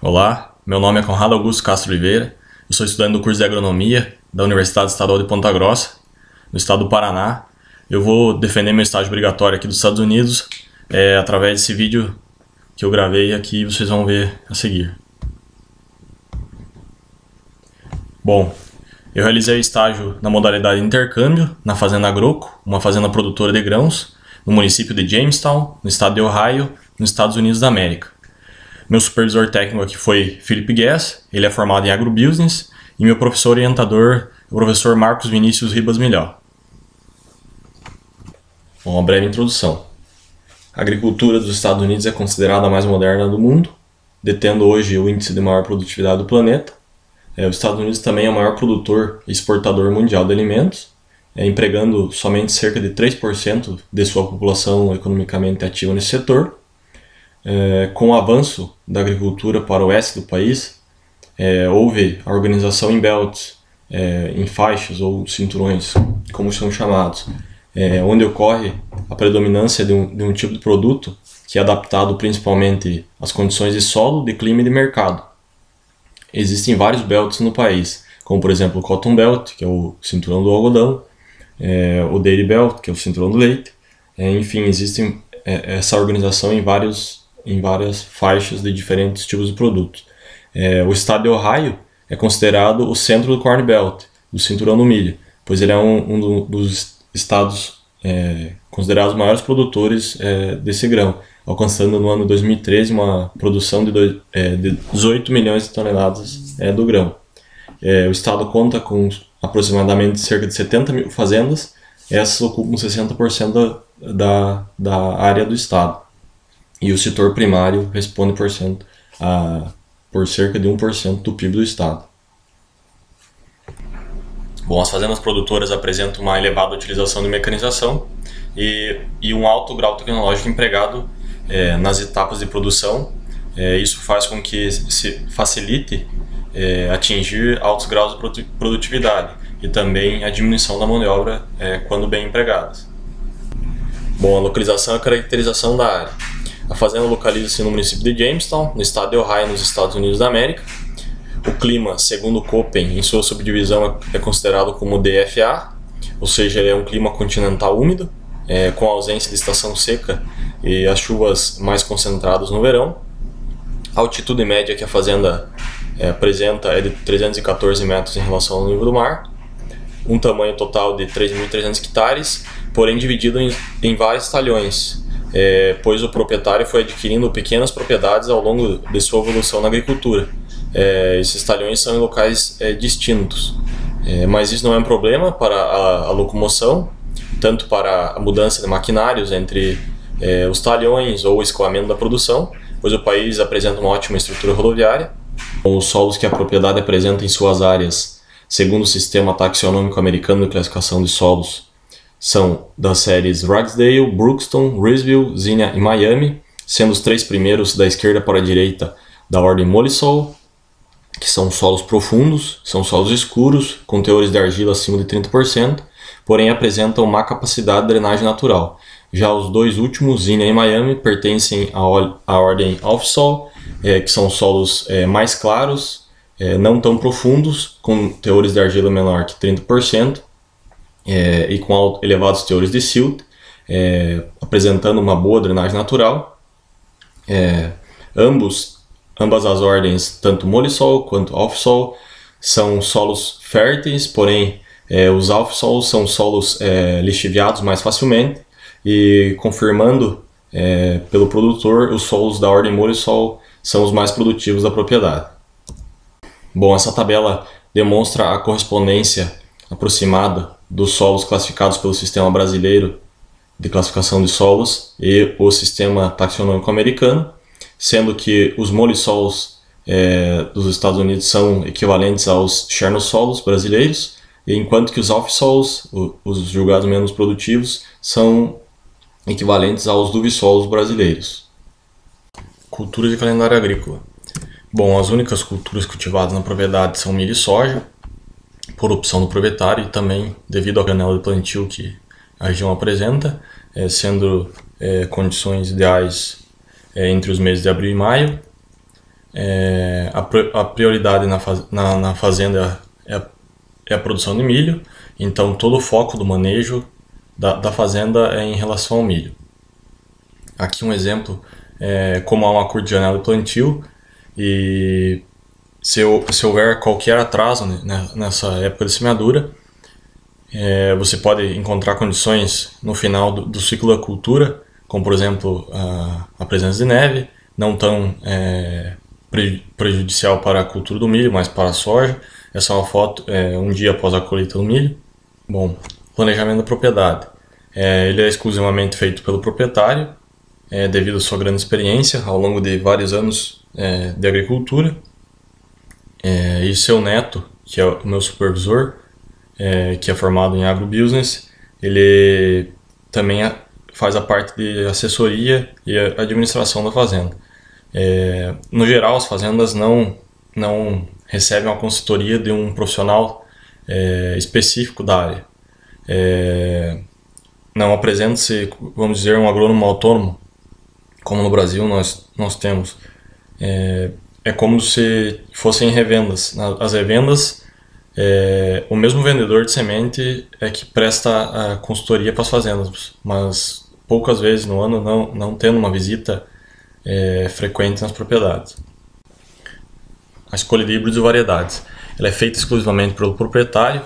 Olá, meu nome é Conrado Augusto Castro Oliveira, eu sou estudante do curso de Agronomia da Universidade Estadual de Ponta Grossa, no estado do Paraná. Eu vou defender meu estágio obrigatório aqui dos Estados Unidos através desse vídeo que eu gravei aqui, vocês vão ver a seguir. Bom, eu realizei o estágio na modalidade de intercâmbio na Fazenda Agroco, uma fazenda produtora de grãos, no município de Jamestown, no estado de Ohio, nos Estados Unidos da América. Meu supervisor técnico aqui foi Felipe Guess, ele é formado em agrobusiness, e meu professor orientador é o professor Marcos Vinícius Ribas Milhal. Bom, uma breve introdução. A agricultura dos Estados Unidos é considerada a mais moderna do mundo, detendo hoje o índice de maior produtividade do planeta. Os Estados Unidos também é o maior produtor e exportador mundial de alimentos, empregando somente cerca de 3% de sua população economicamente ativa nesse setor. Com o avanço da agricultura para o oeste do país, houve a organização em belts, em faixas ou cinturões, como são chamados, onde ocorre a predominância de um tipo de produto que é adaptado principalmente às condições de solo, de clima e de mercado. Existem vários belts no país, como por exemplo o Cotton Belt, que é o cinturão do algodão, o Dairy Belt, que é o cinturão do leite. Enfim, existe essa organização em várias faixas de diferentes tipos de produtos. O estado de Ohio é considerado o centro do Corn Belt, do cinturão do milho, pois ele é um dos estados considerados os maiores produtores desse grão, alcançando no ano 2013 uma produção de 18 milhões de toneladas do grão. O estado conta com aproximadamente cerca de 70 mil fazendas, essas ocupam 60% da área do estado. E o setor primário responde por cerca de 1% do PIB do estado. Bom, as fazendas produtoras apresentam uma elevada utilização de mecanização e um alto grau tecnológico empregado nas etapas de produção. Isso faz com que se facilite atingir altos graus de produtividade e também a diminuição da mão de obra quando bem empregadas. Bom, a localização e a caracterização da área. A fazenda localiza-se no município de Jamestown, no estado de Ohio, nos Estados Unidos da América. O clima, segundo o Köppen, em sua subdivisão é considerado como DFA, ou seja, ele é um clima continental úmido, com ausência de estação seca e as chuvas mais concentradas no verão. A altitude média que a fazenda apresenta é de 314 metros em relação ao nível do mar, um tamanho total de 3.300 hectares, porém dividido em vários talhões, pois o proprietário foi adquirindo pequenas propriedades ao longo de sua evolução na agricultura. Esses talhões são em locais distintos, mas isso não é um problema para a locomoção, tanto para a mudança de maquinários entre os talhões ou o escoamento da produção, pois o país apresenta uma ótima estrutura rodoviária. Os solos que a propriedade apresenta em suas áreas, segundo o sistema taxonômico americano de classificação de solos, são das séries Ragsdale, Brookston, Reesville, Zinnia e Miami, sendo os três primeiros da esquerda para a direita da ordem Molisol, que são solos profundos, são solos escuros, com teores de argila acima de 30%, porém apresentam má capacidade de drenagem natural. Já os dois últimos, Zinnia e Miami, pertencem à ordem Off-Sol, que são solos mais claros, não tão profundos, com teores de argila menor que 30%, e com elevados teores de silt, apresentando uma boa drenagem natural. Ambas as ordens, tanto Molisol quanto Off-Sol, são solos férteis, porém os Off-Sols são solos lixiviados mais facilmente, e confirmando pelo produtor, os solos da ordem Molisol são os mais produtivos da propriedade. Bom, essa tabela demonstra a correspondência aproximada dos solos classificados pelo Sistema Brasileiro de Classificação de Solos e o Sistema Taxonômico Americano, sendo que os molissols dos Estados Unidos são equivalentes aos chernossolos brasileiros, enquanto que os off-sols, os julgados menos produtivos, são equivalentes aos duvissolos brasileiros. Culturas de calendário agrícola. Bom, as únicas culturas cultivadas na propriedade são milho e soja, por opção do proprietário e também devido ao janela de plantio que a região apresenta, sendo condições ideais entre os meses de abril e maio. A prioridade na fazenda é a produção de milho, então todo o foco do manejo da fazenda é em relação ao milho. Aqui um exemplo é como há uma curta janela de plantio e se houver qualquer atraso, né, nessa época de semeadura, você pode encontrar condições no final do ciclo da cultura, como por exemplo a presença de neve, não tão prejudicial para a cultura do milho, mas para a soja. Essa é uma foto um dia após a colheita do milho. Bom, planejamento da propriedade. Ele é exclusivamente feito pelo proprietário, devido à sua grande experiência ao longo de vários anos de agricultura. E seu neto, que é o meu supervisor, que é formado em agrobusiness, ele também faz a parte de assessoria e administração da fazenda. No geral, as fazendas não recebem uma consultoria de um profissional específico da área. Não apresenta-se, vamos dizer, um agrônomo autônomo, como no Brasil nós temos. É como se fossem revendas. As revendas, o mesmo vendedor de semente é que presta a consultoria para as fazendas, mas poucas vezes no ano, não tendo uma visita frequente nas propriedades. A escolha de híbridos e variedades. Ela é feita exclusivamente pelo proprietário,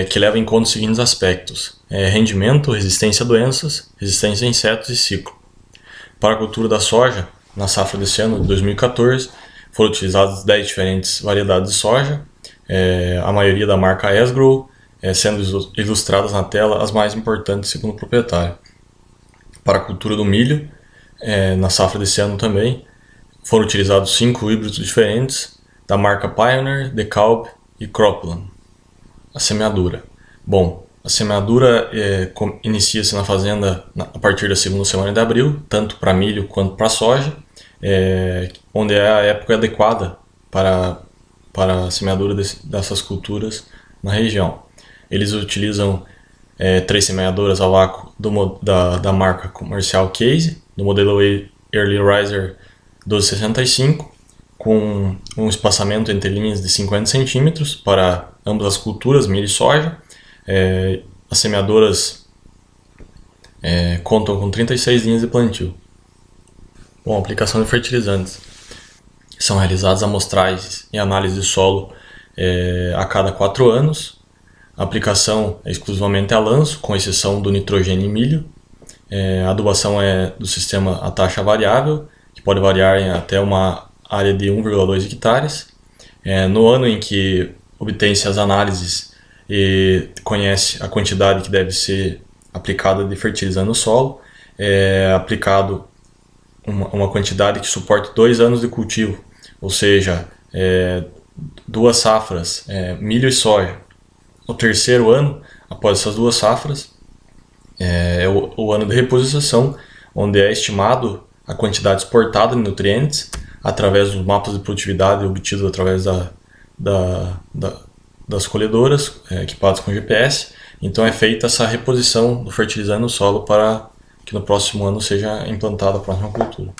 que leva em conta os seguintes aspectos: rendimento, resistência a doenças, resistência a insetos e ciclo. Para a cultura da soja, na safra desse ano, de 2014, foram utilizadas 10 diferentes variedades de soja, a maioria da marca Esgrow, sendo ilustradas na tela as mais importantes segundo o proprietário. Para a cultura do milho, na safra desse ano também, foram utilizados 5 híbridos diferentes da marca Pioneer, DeKalb e Croplan. A semeadura. Bom, a semeadura inicia-se na fazenda a partir da segunda semana de abril, tanto para milho quanto para soja, onde é a época adequada para a semeadura dessas culturas na região. Eles utilizam 3 semeadoras a vácuo da marca comercial Case, do modelo Early Riser 1265, com um espaçamento entre linhas de 50 centímetros para ambas as culturas, milho e soja. As semeadoras contam com 36 linhas de plantio. Bom, aplicação de fertilizantes. São realizadas amostragens e análise de solo a cada 4 anos. A aplicação é exclusivamente a lanço, com exceção do nitrogênio em milho. A adubação é do sistema a taxa variável, que pode variar em até uma área de 1,2 hectares. No ano em que obtém-se as análises e conhece a quantidade que deve ser aplicada de fertilizante no solo, é aplicado uma quantidade que suporte 2 anos de cultivo, ou seja, 2 safras, milho e soja. No terceiro ano, após essas 2 safras, é o ano de reposição, onde é estimado a quantidade exportada de nutrientes através dos mapas de produtividade obtidos através das colhedoras equipadas com GPS. Então é feita essa reposição do fertilizante no solo para que no próximo ano seja implantada a próxima cultura.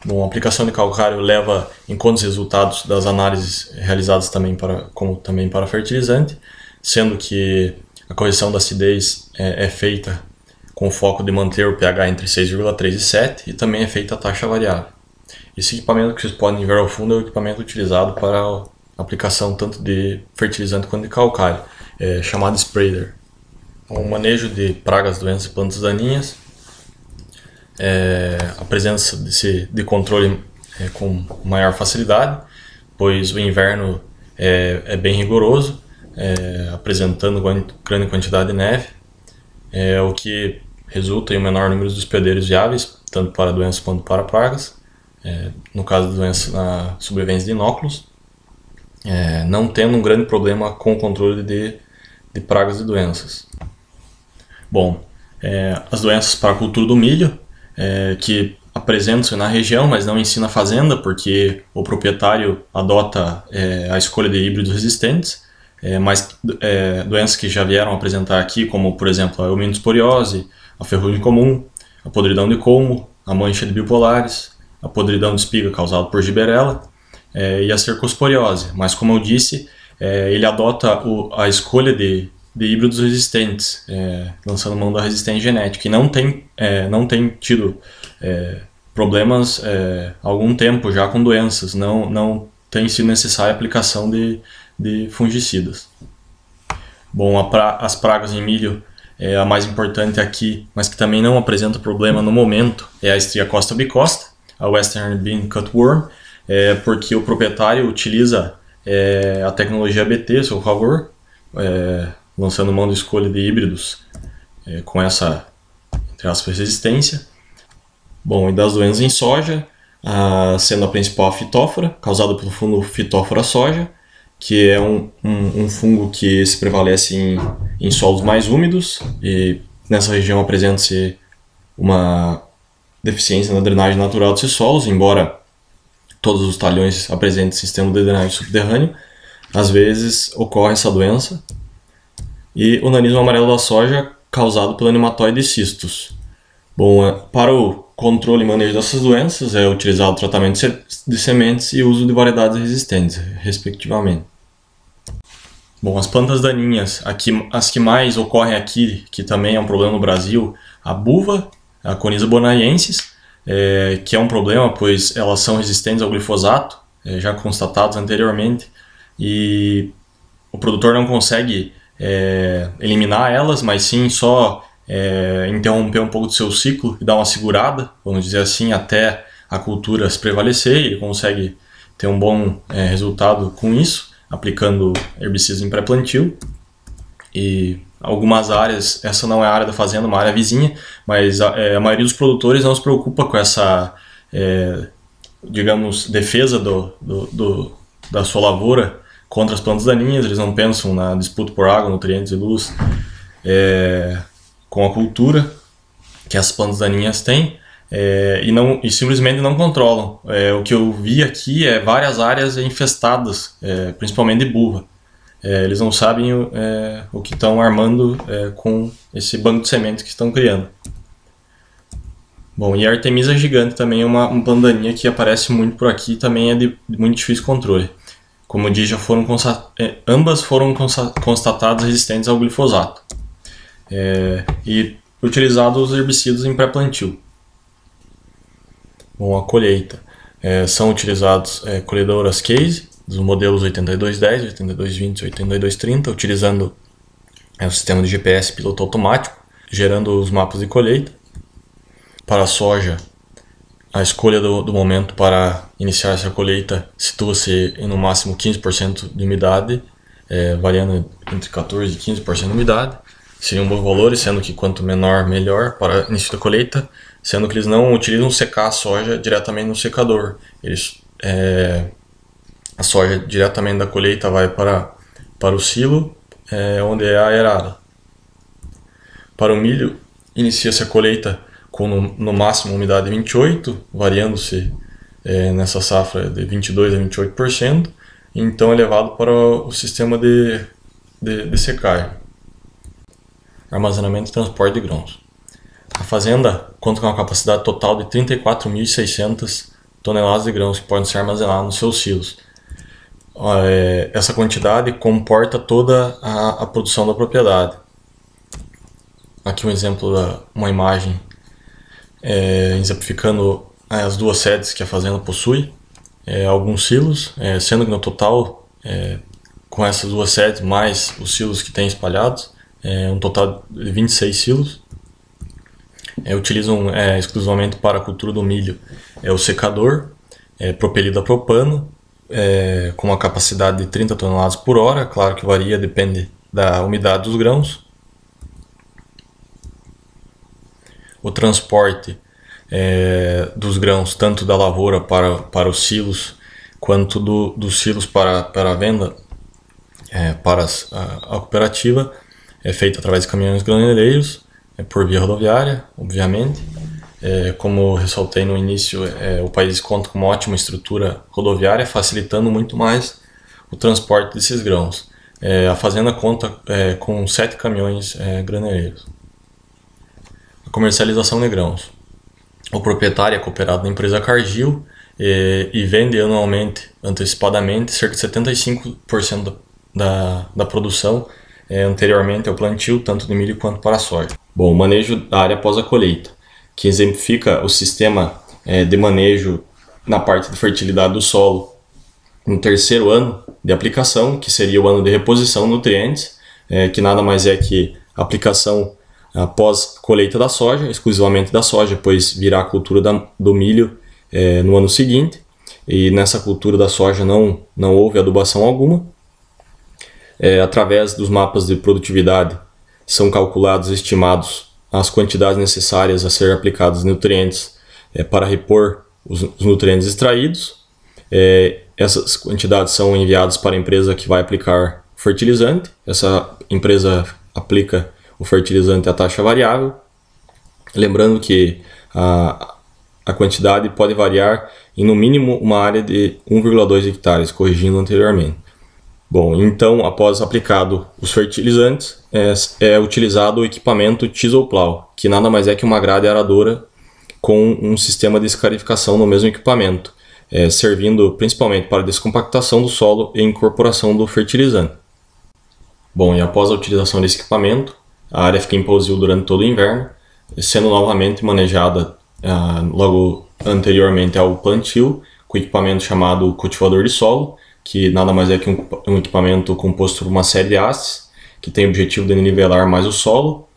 Bom, a aplicação de calcário leva em conta os resultados das análises realizadas também para fertilizante, sendo que a correção da acidez é feita com o foco de manter o pH entre 6,3 e 7 e também é feita a taxa variável. Esse equipamento que vocês podem ver ao fundo é o equipamento utilizado para a aplicação tanto de fertilizante quanto de calcário, chamado sprayer. O manejo de pragas, doenças e plantas daninhas, a presença de controle com maior facilidade, pois o inverno é bem rigoroso, apresentando grande quantidade de neve, o que resulta em um menor número de hospedeiros viáveis, tanto para doenças quanto para pragas. No caso de doenças na sobrevivência de inóculos, não tendo um grande problema com o controle de pragas e doenças. Bom, as doenças para a cultura do milho, que apresentam-se na região, mas não em si na fazenda, porque o proprietário adota a escolha de híbridos resistentes, mas doenças que já vieram apresentar aqui, como por exemplo a euminosporiose, a ferrugem comum, a podridão de colmo, a mancha de biopolares, a podridão de espiga causada por Gibberella e a cercosporiose. Mas, como eu disse, ele adota a escolha de híbridos resistentes, lançando mão da resistência genética, e não tem tido problemas há algum tempo já com doenças, não tem sido necessária a aplicação de fungicidas. Bom, as pragas em milho, a mais importante aqui, mas que também não apresenta problema no momento, é a estria costa-bicosta, a Western Bean Cutworm, porque o proprietário utiliza a tecnologia ABT a seu favor, lançando mão da escolha de híbridos com essa, entre aspas, resistência. Bom, e das doenças em soja, sendo a principal a fitófora, causada pelo fungo Phytophthora soja, que é um fungo que se prevalece em solos mais úmidos, e nessa região apresenta-se uma deficiência na drenagem natural desses solos, embora todos os talhões apresentem sistema de drenagem subterrâneo. Às vezes ocorre essa doença. E o nanismo amarelo da soja, causado pelo nematóide cistos. Bom, para o controle e manejo dessas doenças é utilizado o tratamento de sementes e o uso de variedades resistentes, respectivamente. Bom, as plantas daninhas, as que mais ocorrem aqui, que também é um problema no Brasil, a buva, a Coniza bonaiensis, que é um problema, pois elas são resistentes ao glifosato, já constatados anteriormente, e o produtor não consegue eliminar elas, mas sim só interromper um pouco do seu ciclo e dar uma segurada, vamos dizer assim, até a cultura se prevalecer, e ele consegue ter um bom resultado com isso, aplicando herbicidas em pré-plantio. E algumas áreas, essa não é a área da fazenda, uma área vizinha, mas a maioria dos produtores não se preocupa com essa, digamos, defesa da sua lavoura contra as plantas daninhas. Eles não pensam na disputa por água, nutrientes e luz com a cultura que essas plantas daninhas têm, e simplesmente não controlam. O que eu vi aqui é várias áreas infestadas, principalmente de buva. Eles não sabem o que estão armando com esse banco de sementes que estão criando. Bom, e a Artemisa gigante também é uma planta daninha que aparece muito por aqui, também é de muito difícil controle. Como eu disse, ambas foram constatadas resistentes ao glifosato. E utilizados os herbicidas em pré-plantio. Bom, a colheita. São utilizados colhedoras case, dos modelos 8210, 8220 e 8230, utilizando o sistema de GPS piloto automático, gerando os mapas de colheita. Para a soja, a escolha do momento para iniciar essa colheita situa-se em no máximo 15% de umidade, variando entre 14% e 15% de umidade. Seriam bons valores, sendo que quanto menor, melhor para início da colheita, sendo que eles não utilizam secar a soja diretamente no secador. A soja diretamente da colheita vai para o silo, onde é aerada. Para o milho, inicia-se a colheita com no máximo umidade de 28%, variando-se nessa safra de 22% a 28%, e então é levado para o sistema de secagem. Armazenamento e transporte de grãos. A fazenda conta com uma capacidade total de 34.600 toneladas de grãos que podem ser armazenados nos seus silos. Essa quantidade comporta toda a produção da propriedade. Aqui um exemplo, uma imagem exemplificando as duas sedes que a fazenda possui, alguns silos, sendo que no total, com essas duas sedes mais os silos que tem espalhados, um total de 26 silos. Utilizam exclusivamente para a cultura do milho o secador, propelido a propano, com uma capacidade de 30 toneladas por hora, claro que varia, depende da umidade dos grãos. O transporte dos grãos, tanto da lavoura para os silos, quanto dos silos para a venda para a cooperativa, é feito através de caminhões graneleiros, por via rodoviária, obviamente. Como ressaltei no início, o país conta com uma ótima estrutura rodoviária, facilitando muito mais o transporte desses grãos. A fazenda conta com 7 caminhões graneleiros. A comercialização de grãos. O proprietário é cooperado na empresa Cargill e vende anualmente, antecipadamente, cerca de 75% da produção anteriormente ao plantio, tanto de milho quanto para a soja. Bom, o manejo da área após a colheita, que exemplifica o sistema de manejo na parte de fertilidade do solo no terceiro ano de aplicação, que seria o ano de reposição de nutrientes, que nada mais é que a aplicação após colheita da soja, exclusivamente da soja, pois virá a cultura do milho no ano seguinte, e nessa cultura da soja não houve adubação alguma. Através dos mapas de produtividade são calculados e estimados as quantidades necessárias a ser aplicados nutrientes para repor os nutrientes extraídos. Essas quantidades são enviadas para a empresa que vai aplicar fertilizante. Essa empresa aplica o fertilizante à taxa variável. Lembrando que a quantidade pode variar em no mínimo uma área de 1,2 hectares, corrigindo anteriormente. Bom, então após aplicado os fertilizantes, é utilizado o equipamento Chisel Plow, que nada mais é que uma grade aradora com um sistema de escarificação no mesmo equipamento, servindo principalmente para descompactação do solo e incorporação do fertilizante. Bom, e após a utilização desse equipamento, a área fica em pousio durante todo o inverno, sendo novamente manejada logo anteriormente ao plantio, com o equipamento chamado cultivador de solo, que nada mais é que um equipamento composto por uma série de hastes, que tem o objetivo de nivelar mais o solo,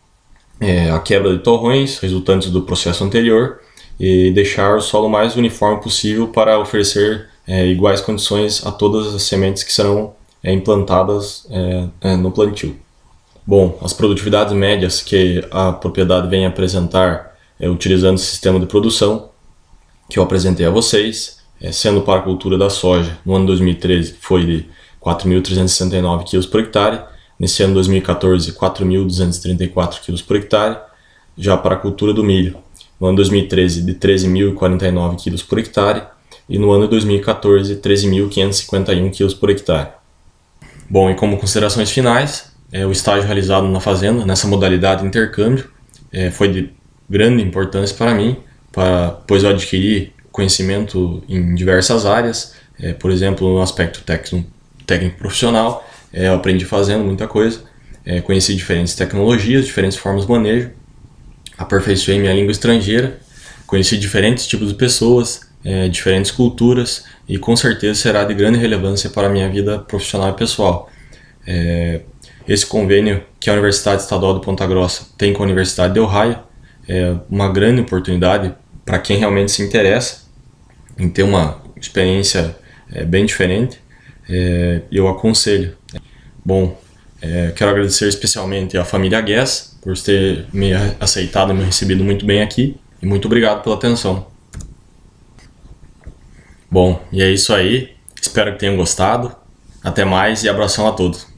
a quebra de torrões resultantes do processo anterior, e deixar o solo mais uniforme possível para oferecer iguais condições a todas as sementes que serão implantadas no plantio. Bom, as produtividades médias que a propriedade vem apresentar utilizando o sistema de produção que eu apresentei a vocês, sendo para a cultura da soja, no ano 2013 foi de 4.369 kg por hectare, nesse ano 2014 4.234 kg por hectare, já para a cultura do milho, no ano 2013 de 13.049 kg por hectare e no ano de 2014 13.551 kg por hectare. Bom, e como considerações finais, o estágio realizado na fazenda, nessa modalidade de intercâmbio, foi de grande importância para mim, pois eu adquiri conhecimento em diversas áreas, por exemplo, no aspecto técnico profissional, eu aprendi fazendo muita coisa, conheci diferentes tecnologias, diferentes formas de manejo, aperfeiçoei minha língua estrangeira, conheci diferentes tipos de pessoas, diferentes culturas, e com certeza será de grande relevância para a minha vida profissional e pessoal. Esse convênio que a Universidade Estadual de Ponta Grossa tem com a Universidade de Ohio é uma grande oportunidade para quem realmente se interessa em ter uma experiência bem diferente, eu aconselho. Bom, quero agradecer especialmente à família Guess por ter me aceitado e me recebido muito bem aqui, e muito obrigado pela atenção. Bom, e é isso aí, espero que tenham gostado, até mais e abração a todos.